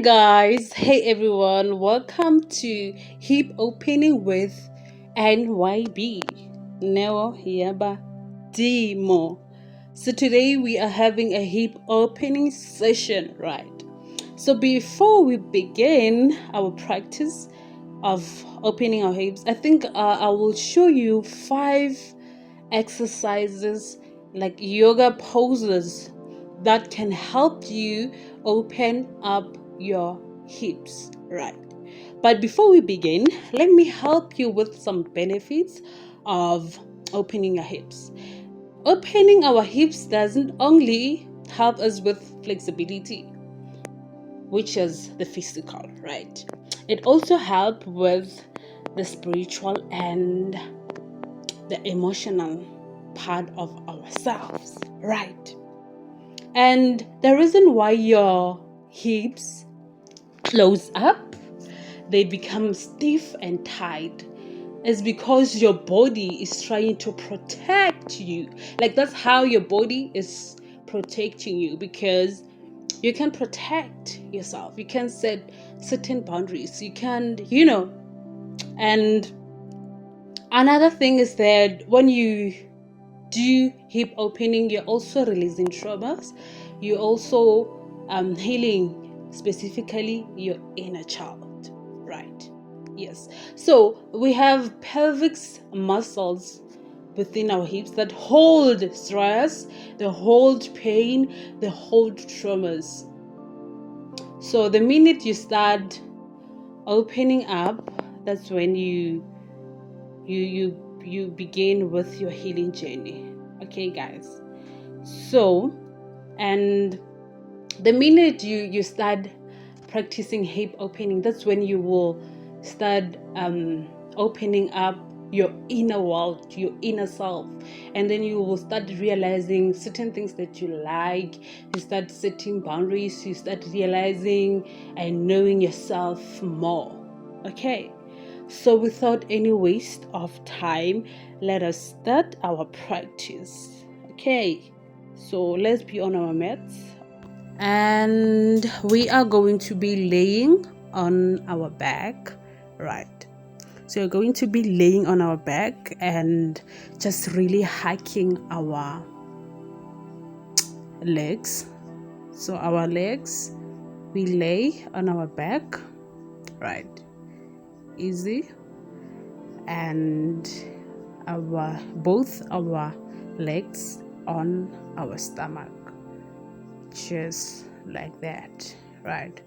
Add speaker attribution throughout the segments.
Speaker 1: guys, hey everyone, welcome to Hip Opening with NYB Neo Yaba Demo. So today we are having a hip opening session, right? So before we begin our practice of opening our hips, I think I will show you 5 exercises like yoga poses that can help you open up your hips, right? But before we begin, let me help you with some benefits of opening your hips. Opening our hips doesn't only help us with flexibility, which is the physical, right? It also helps with the spiritual and the emotional part of ourselves, right? And the reason why your hips close up, they become stiff and tight, is because your body is trying to protect you. Like that's how your body is protecting you, because you can protect yourself. You can set certain boundaries. You can, and another thing is that when you do hip opening, you're also releasing traumas. You're also healing specifically your inner child, right? Yes. So we have pelvic muscles within our hips that hold stress, they hold pain, they hold traumas. So the minute you start opening up, that's when you begin with your healing journey. Okay, guys. So, and the minute you start practicing hip opening, that's when you will start opening up your inner world, your inner self, and then you will start realizing certain things that you like. You start setting boundaries. You start realizing and knowing yourself more. Okay. So without any waste of time, let us start our practice. Okay, so let's be on our mats, and we are going to be laying on our back, right? So you're going to be laying on our back and just really hacking our legs. So our legs, we lay on our back, right? Easy. And both our legs on our stomach, just like that, right?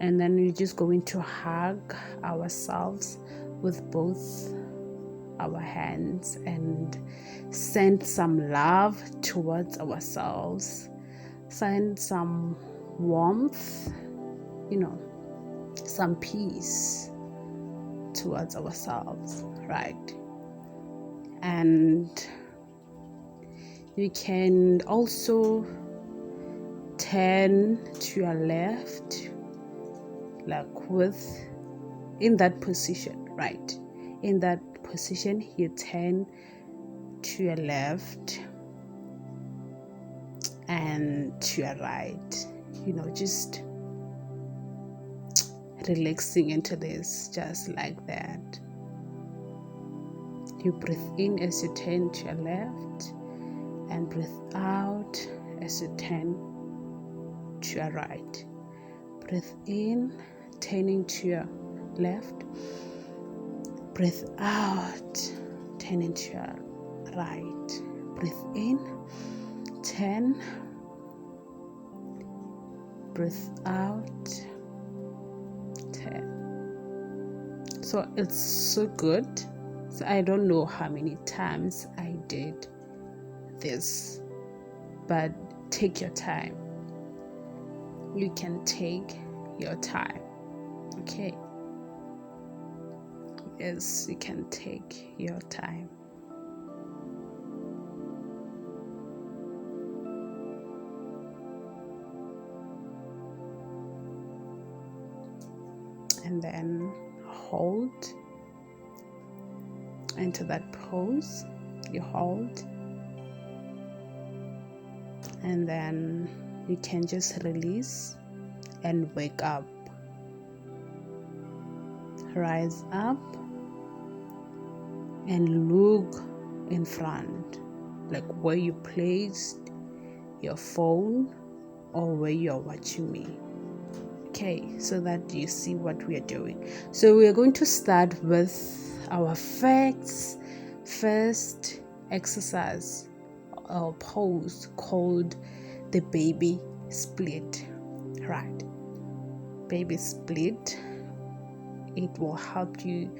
Speaker 1: And then we're just going to hug ourselves with both our hands and send some love towards ourselves, send some warmth, some peace towards ourselves, right? And you can also turn to your left, like in that position, right? In that position, you turn to your left and to your right, just relaxing into this, just like that. You breathe in as you turn to your left and breathe out as you turn to your right. Breathe in, turning to your left. Breathe out, turning to your right. Breathe in, turn. Breathe out, turn. So it's so good. So I don't know how many times I did this, but take your time. You can take your time. Okay. Yes, you can take your time. And then hold into that pose. You hold, and then you can just release and wake up rise up and look in front, like where you placed your phone or where you're watching me. Okay, so that you see what we are doing. So we are going to start with our first exercise or pose called the baby split. Right, baby split. It will help you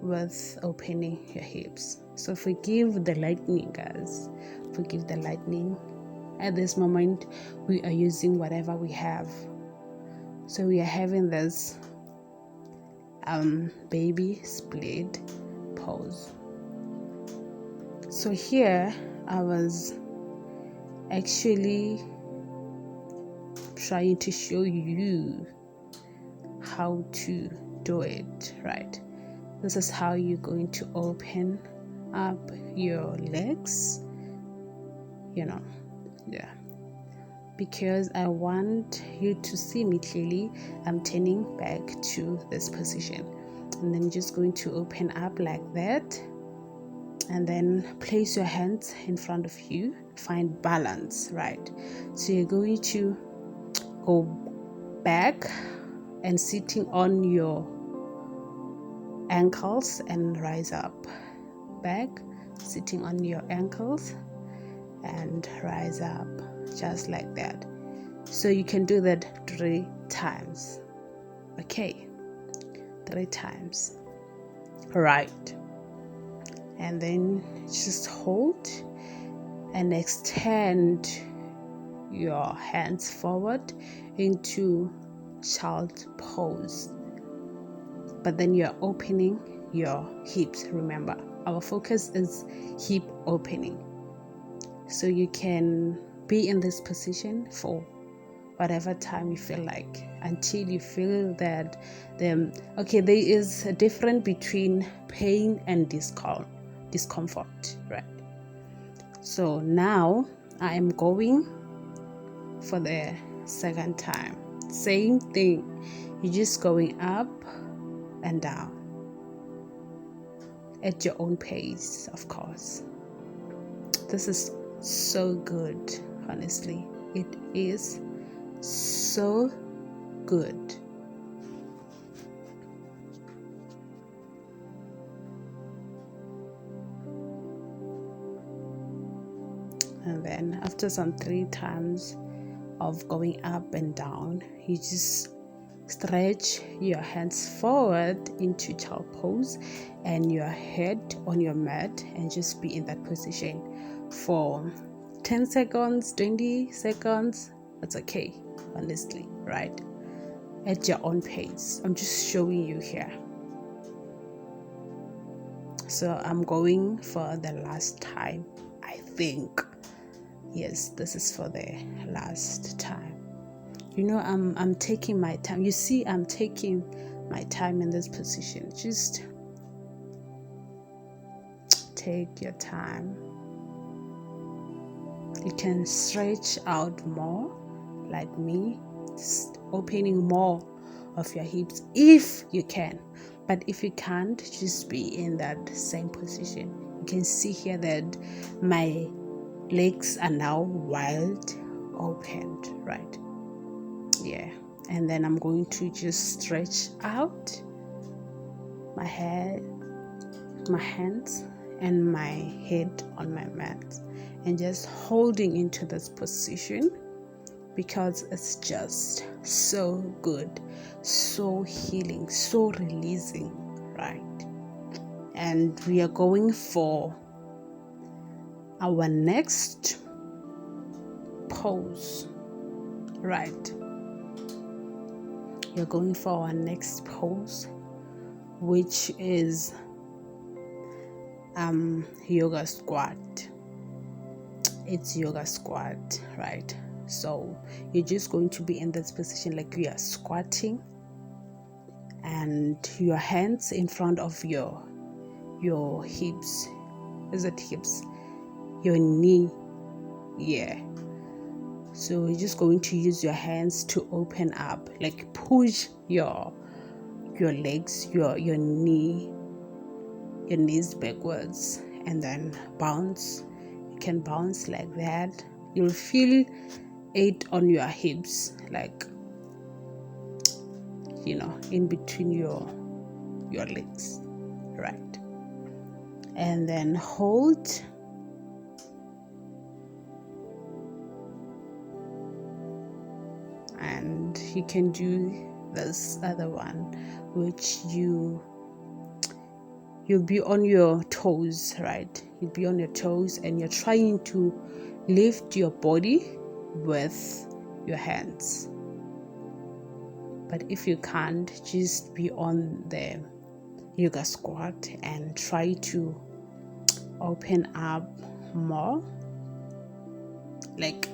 Speaker 1: with opening your hips. So forgive the lightning, guys. Forgive the lightning. At this moment, we are using whatever we have. So we are having this baby split pose. So here I was actually trying to show you how to do it, right? This is how you're going to open up your legs, because I want you to see me clearly. I'm turning back to this position, and then just going to open up like that, and then place your hands in front of you. Find balance, right? So you're going to go back and sitting on your ankles and rise up. Back, sitting on your ankles and rise up, just like that. So you can do that 3 times. Okay, 3 times. Right. And then just hold and extend your hands forward into child pose. But then you're opening your hips. Remember, our focus is hip opening. So you can be in this position for whatever time you feel like, until you feel that there is a difference between pain and discomfort, right? So now I am going for the second time. Same thing. You're just going up and down at your own pace, of course. This is so good, honestly. It is so good. And then after some 3 times of going up and down, you just stretch your hands forward into child pose and your head on your mat, and just be in that position for 10 seconds, 20 seconds. That's okay, honestly, right? At your own pace. I'm just showing you here. So I'm going for the last time, I think. Yes, this is for the last time. I'm taking my time. You see, I'm taking my time in this position. Just take your time. You can stretch out more, like me, just opening more of your hips if you can. But if you can't, just be in that same position. You can see here that my legs are now wide opened, right? Yeah. And then I'm going to just stretch out my head, my hands, and my head on my mat, and just holding into this position, because it's just so good, so healing, so releasing, right? And we are going for our next pose, right? We're going for our next pose, which is yoga squat. It's yoga squat, right? So you're just going to be in this position like you are squatting, and your hands in front of your hips. Is it hips? Your knee. Yeah. So you're just going to use your hands to open up, like push your your legs, your knees backwards, and then bounce. You can bounce like that. You'll feel it on your hips, like, in between your legs, right? And then hold. And you can do this other one, which you'll be on your toes, right? You'll be on your toes and you're trying to lift your body with your hands. But if you can't, just be on the yoga squat and try to open up more, like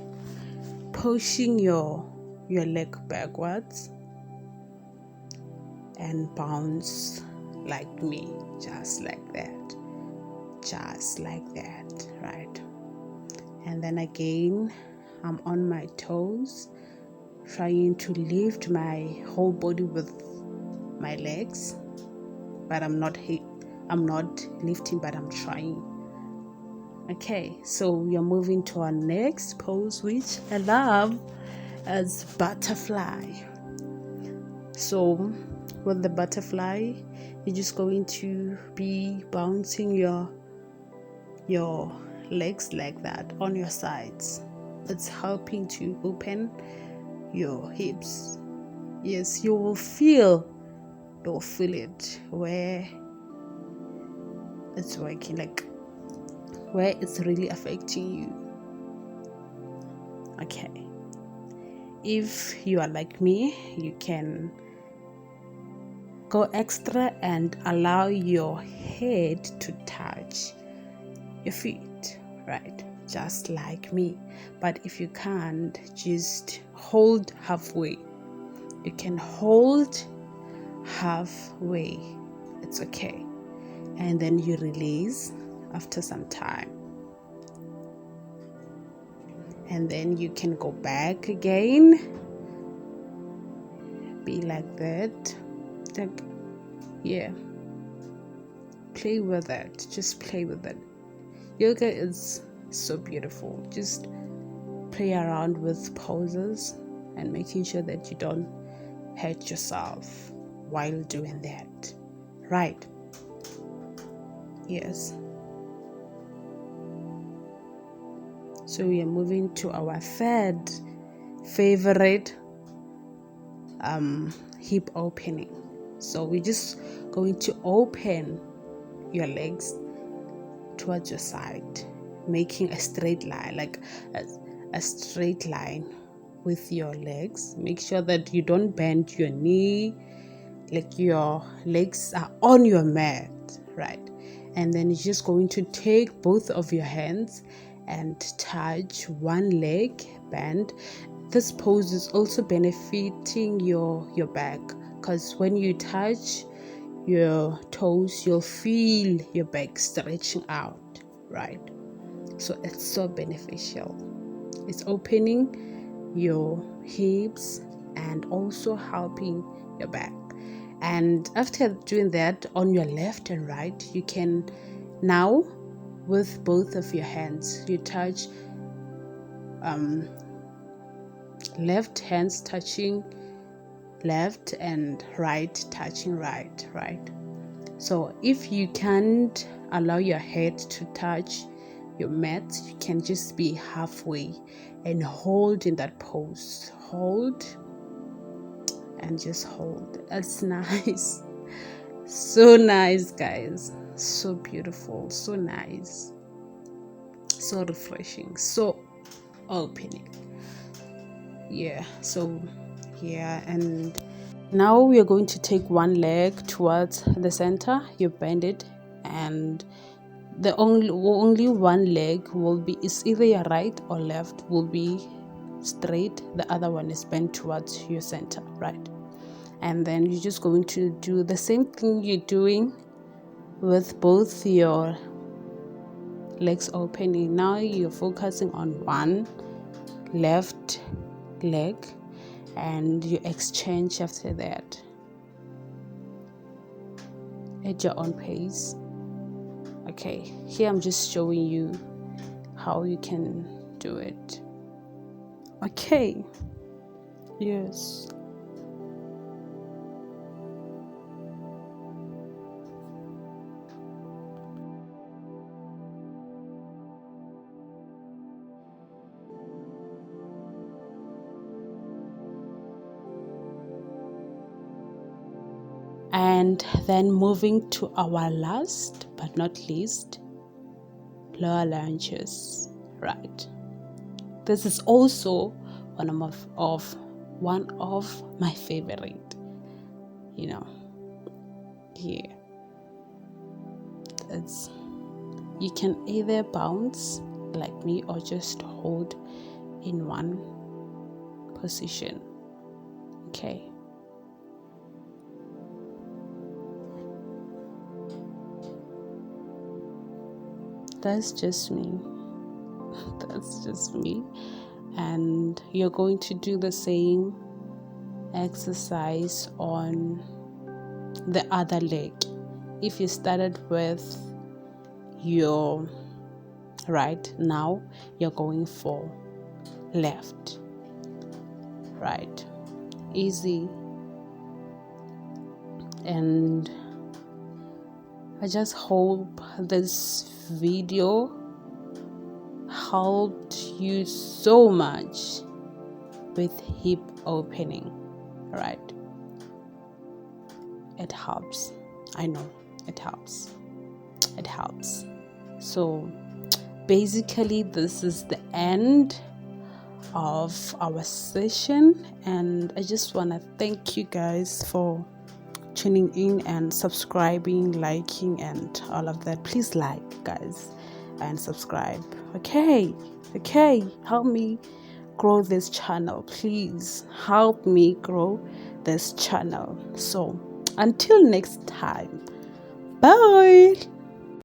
Speaker 1: pushing your leg backwards and bounce like me, just like that, right? And then again, I'm on my toes, trying to lift my whole body with my legs, but I'm not lifting, but I'm trying. Okay, so we are moving to our next pose, which I love, as butterfly. So with the butterfly, you're just going to be bouncing your legs like that on your sides. It's helping to open your hips. Yes, you'll feel it where it's working, like where it's really affecting you. Okay, if you are like me, you can go extra and allow your head to touch your feet, right? Just like me. But if you can't, just hold halfway. You can hold halfway, it's okay. And then you release after some time, and then you can go back again, be like that, like, yeah, play with it, just play with it. Yoga is so beautiful. Just play around with poses and making sure that you don't hurt yourself while doing that, right? Yes. So we are moving to our third favorite hip opening. So we're just going to open your legs towards your side, making a straight line, like a straight line with your legs. Make sure that you don't bend your knee, like your legs are on your mat, right? And then you're just going to take both of your hands and touch one leg, bend. This pose is also benefiting your back, because when you touch your toes, you'll feel your back stretching out, right? So it's so beneficial. It's opening your hips and also helping your back. And after doing that on your left and right, you can now, with both of your hands, you touch left hands touching left and right touching right. So if you can't allow your head to touch your mat, you can just be halfway and hold in that pose. Hold and just hold. That's nice. So nice, guys. So beautiful. So nice. So refreshing. So opening. Yeah. So yeah, and now we are going to take one leg towards the center. You bend it, and the only one leg is either your right or left will be straight. The other one is bent towards your center, right? And then you're just going to do the same thing you're doing with both your legs opening. Now you're focusing on one left leg and you exchange after that. at your own pace. Okay, here I'm just showing you how you can do it. Okay, yes. And then moving to our last but not least, lower lunges, right? This is also one of my favorite, here. You can either bounce like me or just hold in one position. Okay. That's just me. That's just me. And you're going to do the same exercise on the other leg. If you started with your right, now you're going for left, right? Easy. And I just hope this video helped you so much with hip opening, right? It helps. I know it helps. It helps. So basically, this is the end of our session, and I just want to thank you guys for tuning in and subscribing, liking, and all of that. Please like, guys, and subscribe. Okay, help me grow this channel. Please help me grow this channel. So until next time, bye.